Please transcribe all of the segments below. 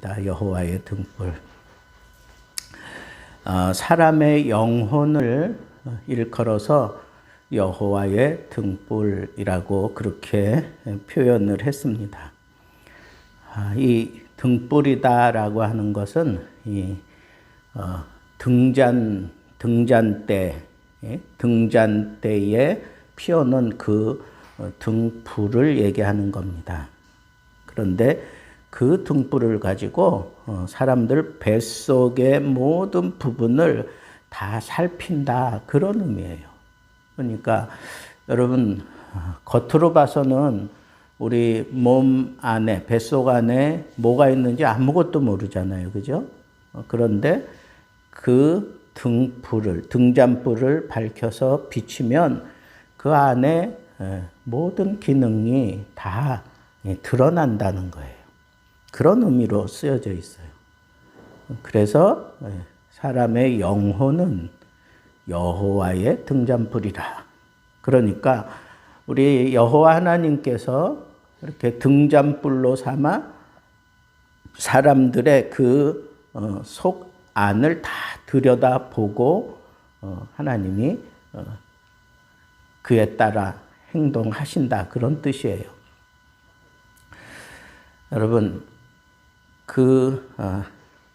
있습니다. 여호와의 등불. 사람의 영혼을 일컬어서 여호와의 등불이라고 그렇게 표현을 했습니다. 이 등불이다라고 하는 것은 이 등잔대에 피워놓은 그 등불을 얘기하는 겁니다. 그런데 그 등불을 가지고 사람들 뱃속의 모든 부분을 다 살핀다, 그런 의미예요. 그러니까 여러분, 겉으로 봐서는 우리 몸 안에, 뱃속 안에 뭐가 있는지 아무것도 모르잖아요. 그죠? 그런데 그 등잔불을 밝혀서 비치면 그 안에 모든 기능이 다 드러난다는 거예요. 그런 의미로 쓰여져 있어요. 그래서 사람의 영혼은 여호와의 등잔불이라. 그러니까 우리 여호와 하나님께서 이렇게 등잔불로 삼아 사람들의 그 속 안을 다 들여다보고 하나님이 그에 따라 행동하신다, 그런 뜻이에요. 여러분,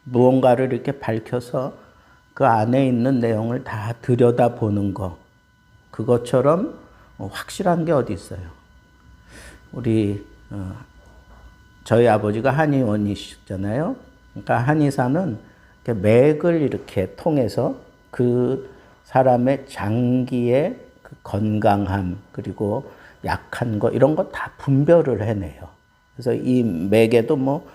무언가를 이렇게 밝혀서 그 안에 있는 내용을 다 들여다보는 거, 그것처럼 확실한 게 어디 있어요? 저희 아버지가 한의원이시잖아요. 그러니까 한의사는 맥을 이렇게 통해서 그 사람의 장기의 그 건강함, 그리고 약한 거, 이런 거 다 분별을 해내요. 그래서 이 맥에도 뭐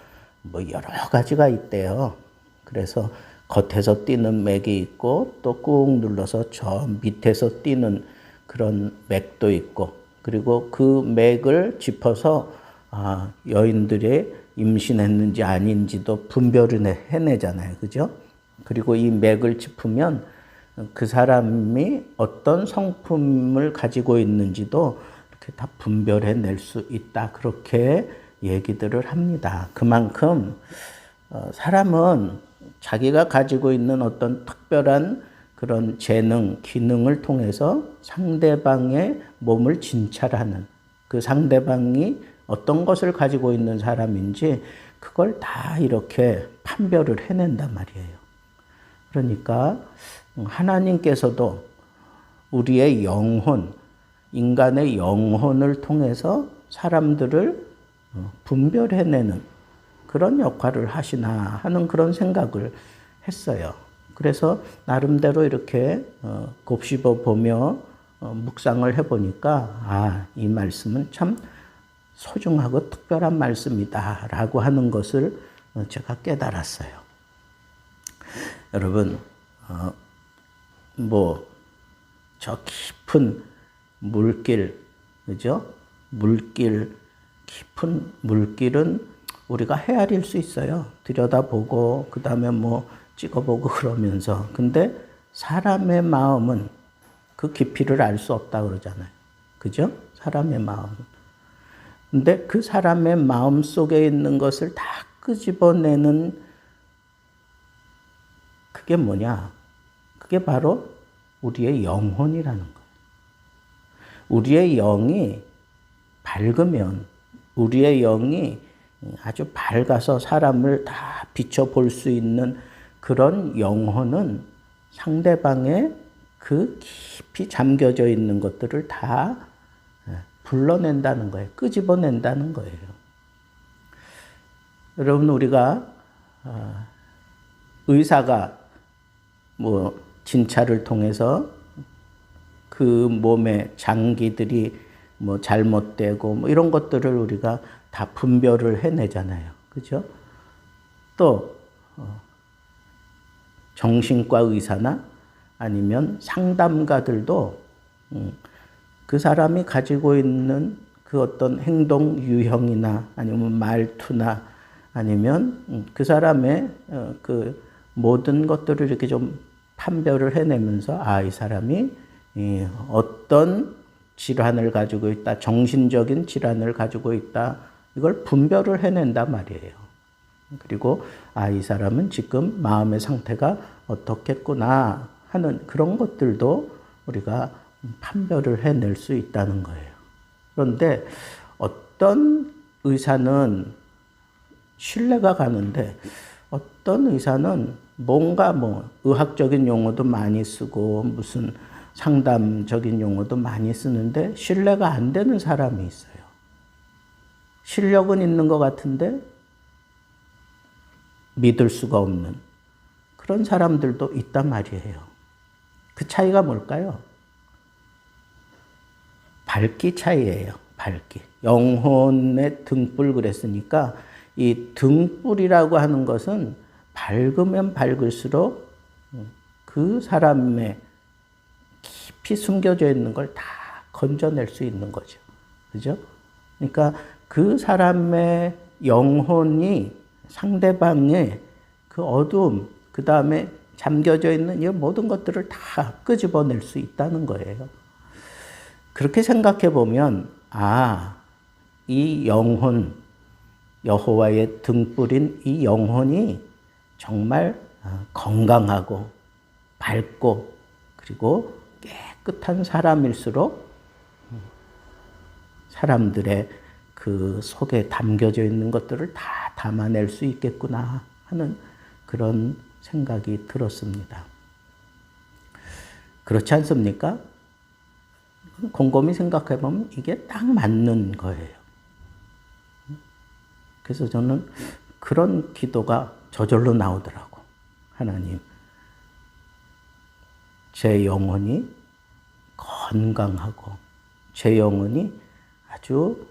여러 가지가 있대요. 그래서 겉에서 뛰는 맥이 있고, 또 꾹 눌러서 저 밑에서 뛰는 그런 맥도 있고, 그리고 그 맥을 짚어서 여인들이 임신했는지 아닌지도 분별을 해내잖아요. 그죠? 그리고 이 맥을 짚으면 그 사람이 어떤 성품을 가지고 있는지도 이렇게 다 분별해낼 수 있다, 그렇게 얘기들을 합니다. 그만큼 사람은 자기가 가지고 있는 어떤 특별한 그런 재능, 기능을 통해서 상대방의 몸을 진찰하는, 그 상대방이 어떤 것을 가지고 있는 사람인지 그걸 다 이렇게 판별을 해낸단 말이에요. 그러니까 하나님께서도 우리의 영혼, 인간의 영혼을 통해서 사람들을 분별해내는 그런 역할을 하시나 하는 그런 생각을 했어요. 그래서 나름대로 이렇게 곱씹어 보며 묵상을 해보니까 이 말씀은 참 소중하고 특별한 말씀이다 라고 하는 것을 제가 깨달았어요. 여러분, 저 깊은 물길, 그죠? 깊은 물길은 우리가 헤아릴 수 있어요. 들여다보고, 그 다음에 찍어보고 그러면서. 근데 사람의 마음은 그 깊이를 알 수 없다 그러잖아요. 그죠? 사람의 마음은. 근데 그 사람의 마음 속에 있는 것을 다 끄집어내는 그게 뭐냐? 그게 바로 우리의 영혼이라는 거예요. 우리의 영이 밝으면, 우리의 영이 아주 밝아서 사람을 다 비춰볼 수 있는 그런 영혼은 상대방의 그 깊이 잠겨져 있는 것들을 다 불러낸다는 거예요. 끄집어낸다는 거예요. 여러분, 우리가 의사가 진찰을 통해서 그 몸의 장기들이 잘못되고 이런 것들을 우리가 다 분별을 해내잖아요. 그죠? 또 정신과 의사나 아니면 상담가들도 그 사람이 가지고 있는 그 어떤 행동 유형이나 아니면 말투나 아니면 그 사람의 그 모든 것들을 이렇게 좀 판별을 해내면서 이 사람이 어떤 질환을 가지고 있다, 정신적인 질환을 가지고 있다, 이걸 분별을 해낸단 말이에요. 그리고 이 사람은 지금 마음의 상태가 어떻겠구나 하는 그런 것들도 우리가 판별을 해낼 수 있다는 거예요. 그런데 어떤 의사는 신뢰가 가는데 어떤 의사는 뭔가 의학적인 용어도 많이 쓰고 무슨 상담적인 용어도 많이 쓰는데 신뢰가 안 되는 사람이 있어요. 실력은 있는 것 같은데 믿을 수가 없는 그런 사람들도 있단 말이에요. 그 차이가 뭘까요? 밝기 차이예요. 밝기. 영혼의 등불 그랬으니까 이 등불이라고 하는 것은 밝으면 밝을수록 그 사람의 깊이 숨겨져 있는 걸 다 건져낼 수 있는 거죠. 그죠? 그러니까 그 사람의 영혼이 상대방의 그 어두움, 그 다음에 잠겨져 있는 이 모든 것들을 다 끄집어낼 수 있다는 거예요. 그렇게 생각해 보면, 이 영혼, 여호와의 등불인 이 영혼이 정말 건강하고 밝고 그리고 깨끗한 사람일수록 사람들의 그 속에 담겨져 있는 것들을 다 담아낼 수 있겠구나 하는 그런 생각이 들었습니다. 그렇지 않습니까? 곰곰이 생각해 보면 이게 딱 맞는 거예요. 그래서 저는 그런 기도가 저절로 나오더라고. 하나님, 제 영혼이 건강하고 제 영혼이 아주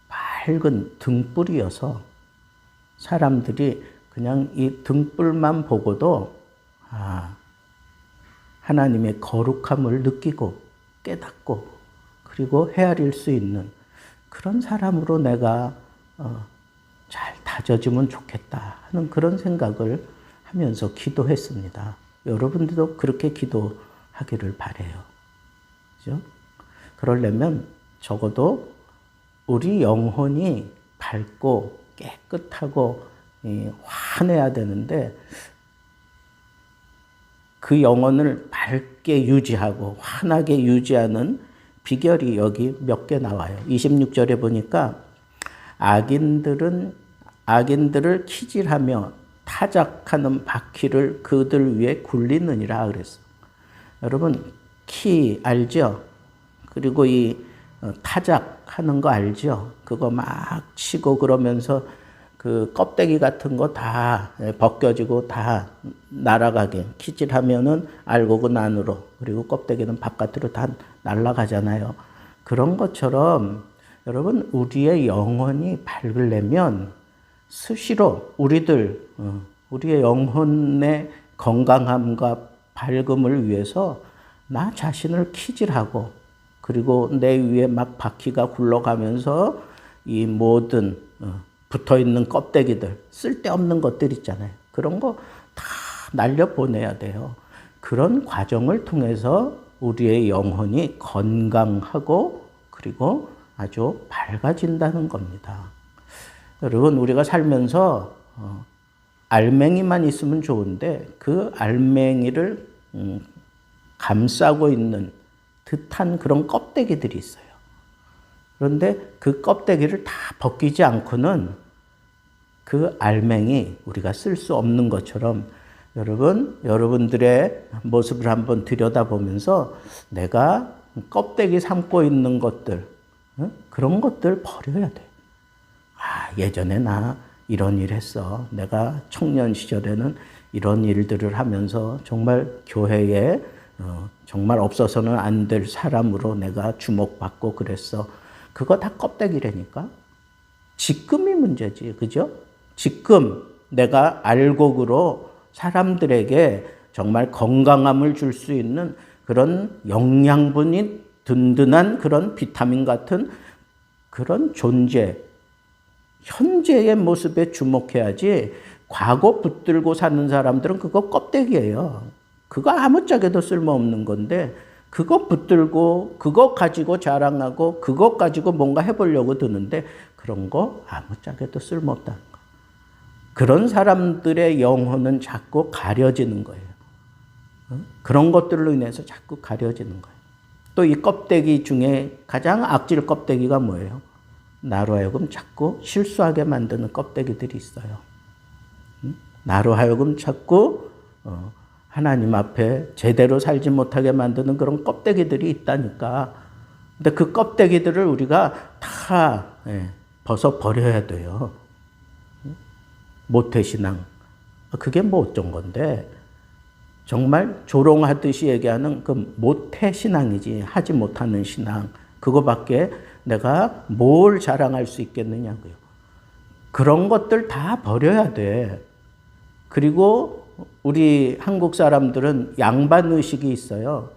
밝은 등불이어서 사람들이 그냥 이 등불만 보고도 하나님의 거룩함을 느끼고 깨닫고 그리고 헤아릴 수 있는 그런 사람으로 내가 잘 다져지면 좋겠다 하는 그런 생각을 하면서 기도했습니다. 여러분들도 그렇게 기도하기를 바라요. 그죠? 그러려면 적어도 우리 영혼이 밝고 깨끗하고 환해야 되는데 그 영혼을 밝게 유지하고 환하게 유지하는 비결이 여기 몇 개 나와요. 26절에 보니까 악인들을 키질하며 타작하는 바퀴를 그들 위에 굴리느니라 그랬어. 여러분 키 알죠? 그리고 이 타작하는 거 알죠? 그거 막 치고 그러면서 그 껍데기 같은 거 다 벗겨지고 다 날아가게 키질하면은 알곡은 안으로 그리고 껍데기는 바깥으로 다 날아가잖아요. 그런 것처럼 여러분 우리의 영혼이 밝으려면 수시로 우리의 영혼의 건강함과 밝음을 위해서 나 자신을 키질하고 그리고 내 위에 막 바퀴가 굴러가면서 이 모든 붙어있는 껍데기들 쓸데없는 것들 있잖아요. 그런 거 다 날려보내야 돼요. 그런 과정을 통해서 우리의 영혼이 건강하고 그리고 아주 밝아진다는 겁니다. 여러분 우리가 살면서 알맹이만 있으면 좋은데 그 알맹이를 감싸고 있는 듯한 그런 껍데기들이 있어요. 그런데 그 껍데기를 다 벗기지 않고는 그 알맹이 우리가 쓸 수 없는 것처럼 여러분들의 모습을 한번 들여다보면서 내가 껍데기 삼고 있는 것들 그런 것들 버려야 돼. 예전에 나 이런 일 했어. 내가 청년 시절에는 이런 일들을 하면서 정말 교회에 정말 없어서는 안 될 사람으로 내가 주목받고 그랬어. 그거 다 껍데기라니까. 지금이 문제지. 그죠? 지금 내가 알곡으로 사람들에게 정말 건강함을 줄 수 있는 그런 영양분이 든든한 그런 비타민 같은 그런 존재, 현재의 모습에 주목해야지 과거 붙들고 사는 사람들은 그거 껍데기예요. 그거 아무짝에도 쓸모없는 건데 그거 붙들고 그거 가지고 자랑하고 그거 가지고 뭔가 해보려고 드는데 그런 거 아무짝에도 쓸모없다는 거. 그런 사람들의 영혼은 자꾸 가려지는 거예요. 그런 것들로 인해서 자꾸 가려지는 거예요. 또 이 껍데기 중에 가장 악질 껍데기가 뭐예요? 나로 하여금 자꾸 실수하게 만드는 껍데기들이 있어요. 나로 하여금 자꾸 하나님 앞에 제대로 살지 못하게 만드는 그런 껍데기들이 있다니까. 근데 그 껍데기들을 우리가 다 벗어버려야 돼요. 모태신앙. 그게 뭐 어쩐 건데, 정말 조롱하듯이 얘기하는 그 모태신앙이지, 하지 못하는 신앙. 그거밖에 내가 뭘 자랑할 수 있겠느냐고요. 그런 것들 다 버려야 돼. 그리고 우리 한국 사람들은 양반의식이 있어요.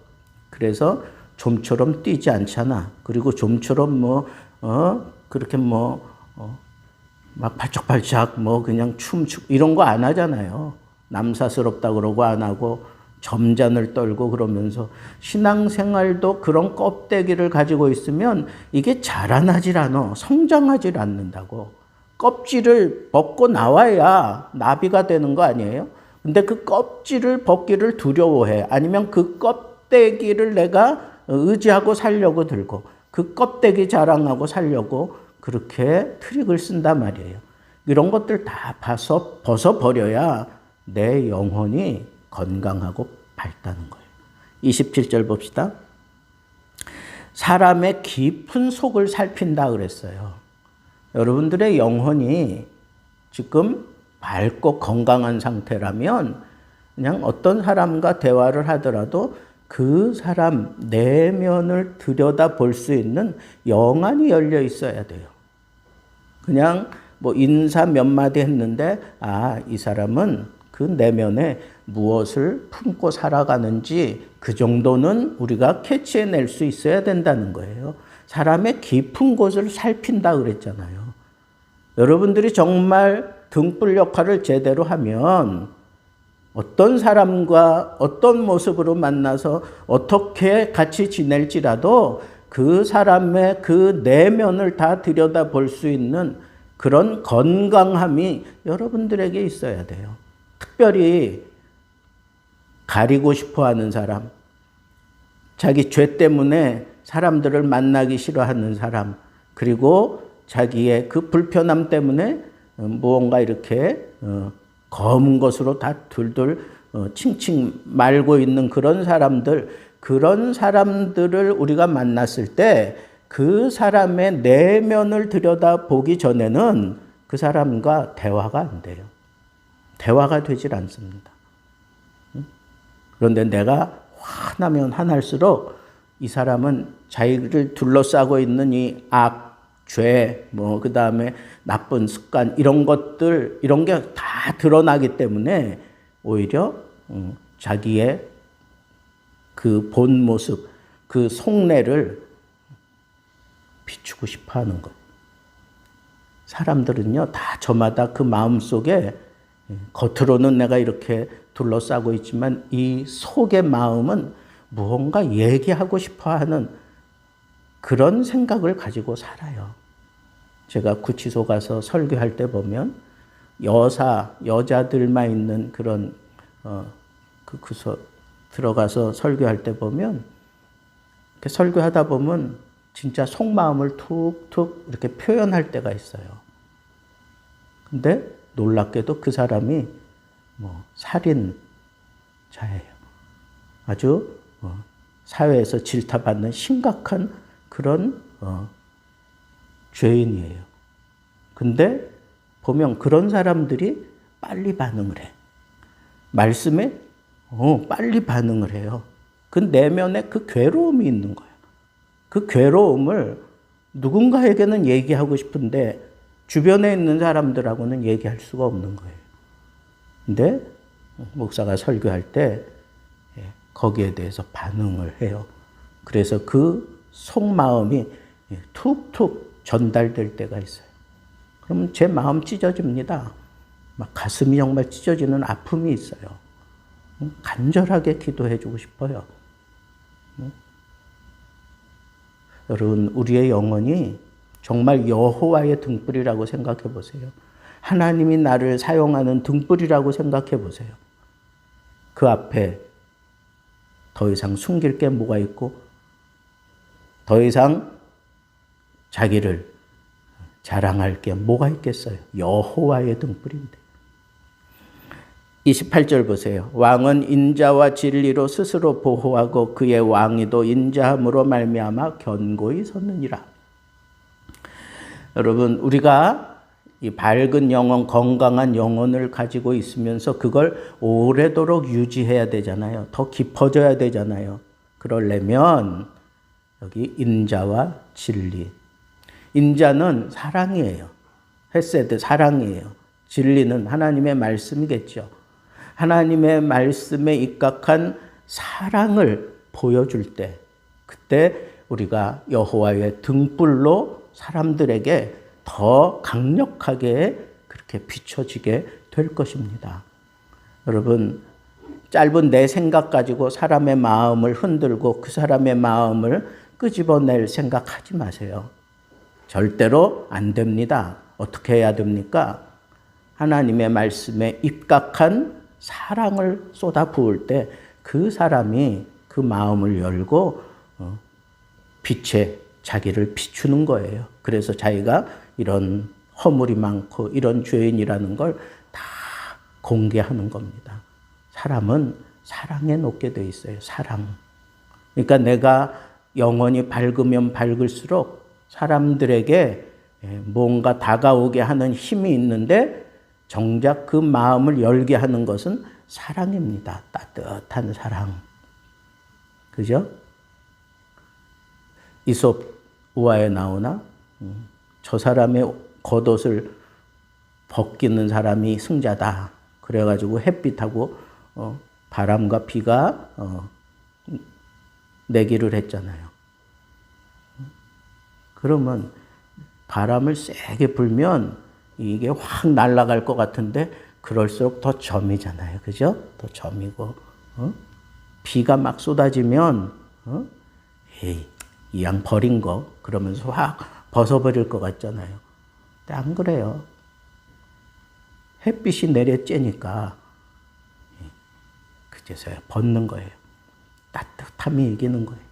그래서 좀처럼 뛰지 않잖아. 그리고 좀처럼 그렇게 막 발짝발짝 그냥 춤추고 이런 거 안 하잖아요. 남사스럽다 그러고 안 하고 점잔을 떨고 그러면서 신앙생활도 그런 껍데기를 가지고 있으면 이게 자라나질 않아. 성장하질 않는다고. 껍질을 벗고 나와야 나비가 되는 거 아니에요? 근데 그 껍질을 벗기를 두려워해. 아니면 그 껍데기를 내가 의지하고 살려고 들고 그 껍데기 자랑하고 살려고 그렇게 트릭을 쓴단 말이에요. 이런 것들 다 벗어버려야 내 영혼이 건강하고 밝다는 거예요. 27절 봅시다. 사람의 깊은 속을 살핀다 그랬어요. 여러분들의 영혼이 지금 밝고 건강한 상태라면 그냥 어떤 사람과 대화를 하더라도 그 사람 내면을 들여다 볼 수 있는 영안이 열려 있어야 돼요. 그냥 인사 몇 마디 했는데 이 사람은 그 내면에 무엇을 품고 살아가는지 그 정도는 우리가 캐치해낼 수 있어야 된다는 거예요. 사람의 깊은 곳을 살핀다 그랬잖아요. 여러분들이 정말 등불 역할을 제대로 하면 어떤 사람과 어떤 모습으로 만나서 어떻게 같이 지낼지라도 그 사람의 그 내면을 다 들여다 볼 수 있는 그런 건강함이 여러분들에게 있어야 돼요. 특별히 가리고 싶어 하는 사람, 자기 죄 때문에 사람들을 만나기 싫어하는 사람, 그리고 자기의 그 불편함 때문에 무언가 이렇게 검은 것으로 다 둘둘 칭칭 말고 있는 그런 사람들을 우리가 만났을 때 그 사람의 내면을 들여다보기 전에는 그 사람과 대화가 안 돼요. 대화가 되질 않습니다. 그런데 내가 화나면 화날수록 이 사람은 자기를 둘러싸고 있는 이 악, 죄, 그 다음에 나쁜 습관, 이런 것들, 이런 게 다 드러나기 때문에 오히려 자기의 그 본 모습, 그 속내를 비추고 싶어 하는 것. 사람들은요, 다 저마다 그 마음 속에 겉으로는 내가 이렇게 둘러싸고 있지만 이 속의 마음은 무언가 얘기하고 싶어 하는 그런 생각을 가지고 살아요. 제가 구치소 가서 설교할 때 보면 여자들만 있는 그런 그 구소 들어가서 설교할 때 보면 이렇게 설교하다 보면 진짜 속마음을 툭툭 이렇게 표현할 때가 있어요. 근데 놀랍게도 그 사람이 살인자예요. 아주 사회에서 질타받는 심각한 그런 죄인이에요. 근데 보면 그런 사람들이 빨리 반응을 해. 말씀에 빨리 반응을 해요. 그 내면에 그 괴로움이 있는 거예요. 그 괴로움을 누군가에게는 얘기하고 싶은데 주변에 있는 사람들하고는 얘기할 수가 없는 거예요. 근데 목사가 설교할 때 거기에 대해서 반응을 해요. 그래서 그 속마음이 툭툭 전달될 때가 있어요. 그러면 제 마음 찢어집니다. 막 가슴이 정말 찢어지는 아픔이 있어요. 간절하게 기도해 주고 싶어요. 여러분, 우리의 영혼이 정말 여호와의 등불이라고 생각해 보세요. 하나님이 나를 사용하는 등불이라고 생각해 보세요. 그 앞에 더 이상 숨길 게 뭐가 있고 더 이상 자기를 자랑할 게 뭐가 있겠어요? 여호와의 등불인데. 28절 보세요. 왕은 인자와 진리로 스스로 보호하고 그의 왕위도 인자함으로 말미암아 견고히 섰느니라. 여러분, 우리가 이 밝은 영혼, 건강한 영혼을 가지고 있으면서 그걸 오래도록 유지해야 되잖아요. 더 깊어져야 되잖아요. 그러려면 여기 인자와 진리. 인자는 사랑이에요. 헤세드, 사랑이에요. 진리는 하나님의 말씀이겠죠. 하나님의 말씀에 입각한 사랑을 보여줄 때, 그때 우리가 여호와의 등불로 사람들에게 더 강력하게 그렇게 비춰지게 될 것입니다. 여러분, 짧은 내 생각 가지고 사람의 마음을 흔들고 그 사람의 마음을 끄집어낼 생각하지 마세요. 절대로 안 됩니다. 어떻게 해야 됩니까? 하나님의 말씀에 입각한 사랑을 쏟아 부을 때 그 사람이 그 마음을 열고 빛에 자기를 비추는 거예요. 그래서 자기가 이런 허물이 많고 이런 죄인이라는 걸 다 공개하는 겁니다. 사람은 사랑에 놓게 돼 있어요. 사랑. 그러니까 내가 영혼이 밝으면 밝을수록 사람들에게 뭔가 다가오게 하는 힘이 있는데 정작 그 마음을 열게 하는 것은 사랑입니다. 따뜻한 사랑. 그죠? 이솝 우화에 나오나? 저 사람의 겉옷을 벗기는 사람이 승자다. 그래가지고 햇빛하고 바람과 비가 내기를 했잖아요. 그러면 바람을 세게 불면 이게 확 날아갈 것 같은데 그럴수록 더 점이잖아요. 그죠? 더 점이고 비가 막 쏟아지면 에이, 이 양 버린 거 그러면서 확 벗어버릴 것 같잖아요. 근데 안 그래요. 햇빛이 내려쬐니까 그제서야 벗는 거예요. 따뜻함이 이기는 거예요.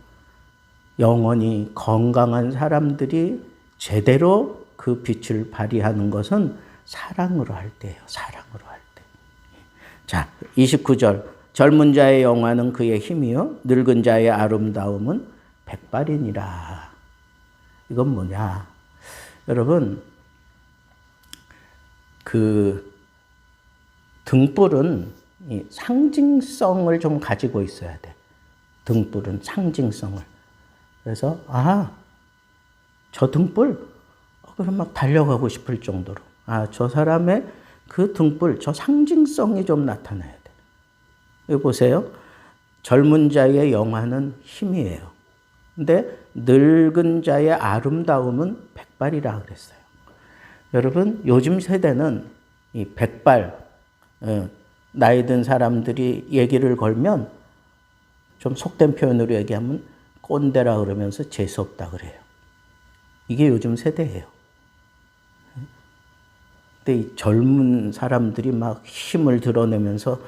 영혼이 건강한 사람들이 제대로 그 빛을 발휘하는 것은 사랑으로 할 때예요. 사랑으로 할 때. 자, 29절. 젊은 자의 영화는 그의 힘이요 늙은 자의 아름다움은 백발이니라. 이건 뭐냐? 여러분, 그 등불은 이 상징성을 좀 가지고 있어야 돼. 등불은 상징성을. 그래서 저 등불? 그럼 막 달려가고 싶을 정도로. 저 사람의 그 등불, 저 상징성이 좀 나타나야 돼. 여기 보세요. 젊은 자의 영화는 힘이에요. 근데 늙은 자의 아름다움은 백발이라 그랬어요. 여러분, 요즘 세대는 이 백발, 나이 든 사람들이 얘기를 걸면 좀 속된 표현으로 얘기하면 꼰대라 그러면서 재수없다 그래요. 이게 요즘 세대예요. 근데 이 젊은 사람들이 막 힘을 드러내면서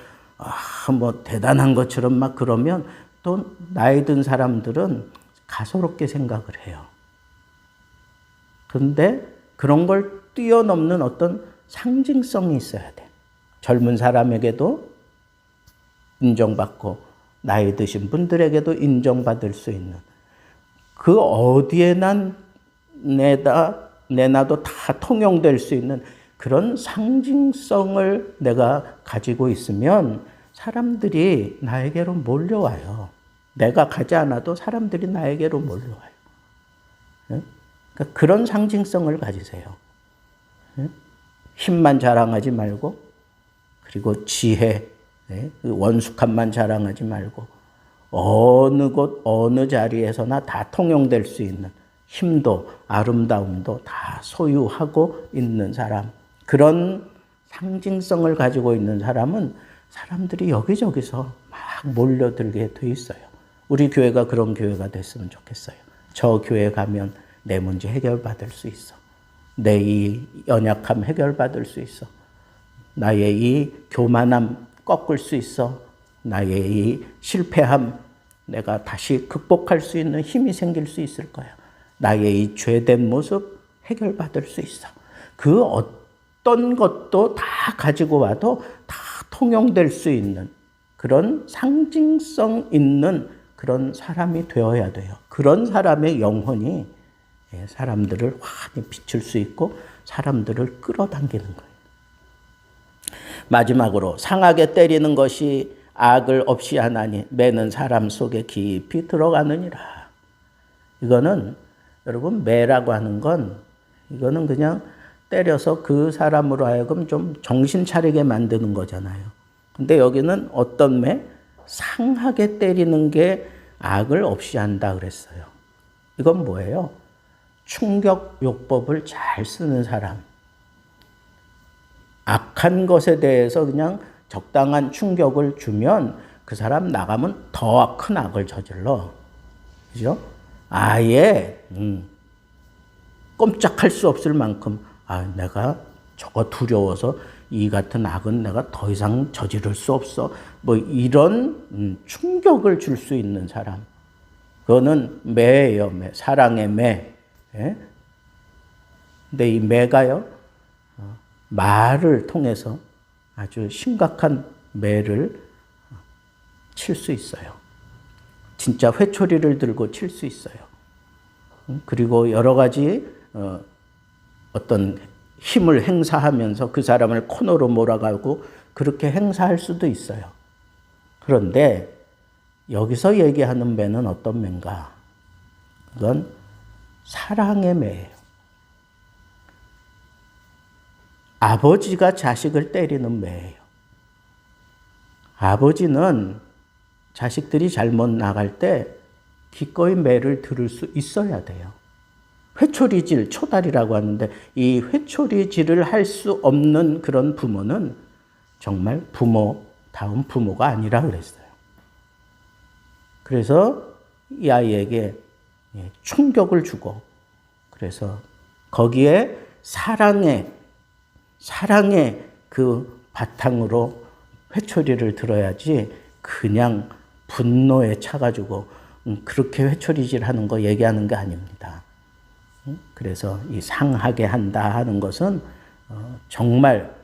뭐 대단한 것처럼 막 그러면 또 나이 든 사람들은 가소롭게 생각을 해요. 그런데 그런 걸 뛰어넘는 어떤 상징성이 있어야 돼. 젊은 사람에게도 인정받고 나이 드신 분들에게도 인정받을 수 있는 그 어디에나 내놔도 다 통용될 수 있는 그런 상징성을 내가 가지고 있으면 사람들이 나에게로 몰려와요. 내가 가지 않아도 사람들이 나에게로 몰려와요. 그러니까 그런 상징성을 가지세요. 힘만 자랑하지 말고, 그리고 지혜, 원숙함만 자랑하지 말고, 어느 곳, 어느 자리에서나 다 통용될 수 있는 힘도, 아름다움도 다 소유하고 있는 사람. 그런 상징성을 가지고 있는 사람은 사람들이 여기저기서 막 몰려들게 돼 있어요. 우리 교회가 그런 교회가 됐으면 좋겠어요. 저 교회 가면 내 문제 해결받을 수 있어. 내 이 연약함 해결받을 수 있어. 나의 이 교만함 꺾을 수 있어. 나의 이 실패함 내가 다시 극복할 수 있는 힘이 생길 수 있을 거야. 나의 이 죄된 모습 해결받을 수 있어. 그 어떤 것도 다 가지고 와도 다 통용될 수 있는 그런 상징성 있는 그런 사람이 되어야 돼요. 그런 사람의 영혼이 사람들을 환히 비출 수 있고 사람들을 끌어당기는 거예요. 마지막으로 상하게 때리는 것이 악을 없이 하나니 매는 사람 속에 깊이 들어가느니라. 이거는 여러분 매라고 하는 건 이거는 그냥 때려서 그 사람으로 하여금 좀 정신 차리게 만드는 거잖아요. 근데 여기는 어떤 매? 상하게 때리는 게 악을 없이 한다 그랬어요. 이건 뭐예요? 충격 요법을 잘 쓰는 사람. 악한 것에 대해서 그냥 적당한 충격을 주면 그 사람 나가면 더 큰 악을 저질러. 그죠? 아예 꼼짝할 수 없을 만큼 내가 저거 두려워서 이 같은 악은 내가 더 이상 저지를 수 없어. 뭐 이런 충격을 줄 수 있는 사람. 그거는 매예요. 매. 사랑의 매. 예? 근데 이 매가요. 말을 통해서 아주 심각한 매를 칠 수 있어요. 진짜 회초리를 들고 칠 수 있어요. 그리고 여러 가지 어떤 힘을 행사하면서 그 사람을 코너로 몰아가고 그렇게 행사할 수도 있어요. 그런데 여기서 얘기하는 매는 어떤 매인가? 그건 사랑의 매예요. 아버지가 자식을 때리는 매예요. 아버지는 자식들이 잘못 나갈 때 기꺼이 매를 들을 수 있어야 돼요. 회초리질, 초달이라고 하는데 이 회초리질을 할 수 없는 그런 부모는 정말 부모다운 부모가 아니라 그랬어요. 그래서 이 아이에게 충격을 주고 그래서 거기에 사랑의 그 바탕으로 회초리를 들어야지 그냥 분노에 차가지고 그렇게 회초리질 하는 거 얘기하는 게 아닙니다. 그래서 이 상하게 한다 하는 것은 정말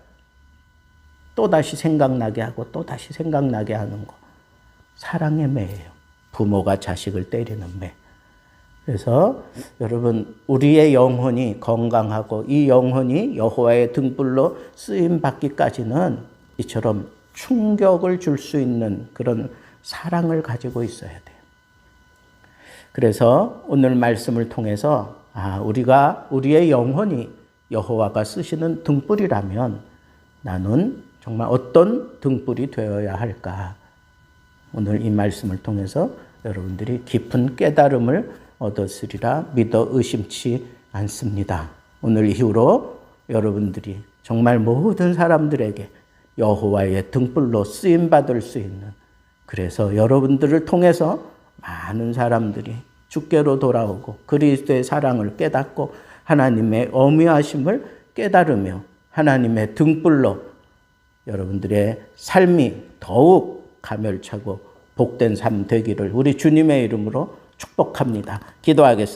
또다시 생각나게 하고 또다시 생각나게 하는 거. 사랑의 매예요. 부모가 자식을 때리는 매. 그래서 여러분 우리의 영혼이 건강하고 이 영혼이 여호와의 등불로 쓰임 받기까지는 이처럼 충격을 줄 수 있는 그런 사랑을 가지고 있어야 돼요. 그래서 오늘 말씀을 통해서 우리의 영혼이 여호와가 쓰시는 등불이라면 나는 정말 어떤 등불이 되어야 할까? 오늘 이 말씀을 통해서 여러분들이 깊은 깨달음을 얻었으리라 믿어 의심치 않습니다. 오늘 이후로 여러분들이 정말 모든 사람들에게 여호와의 등불로 쓰임받을 수 있는 그래서 여러분들을 통해서 많은 사람들이 주께로 돌아오고 그리스도의 사랑을 깨닫고 하나님의 어미하심을 깨달으며 하나님의 등불로 여러분들의 삶이 더욱 가멸차고 복된 삶 되기를 우리 주님의 이름으로 축복합니다. 기도하겠습니다.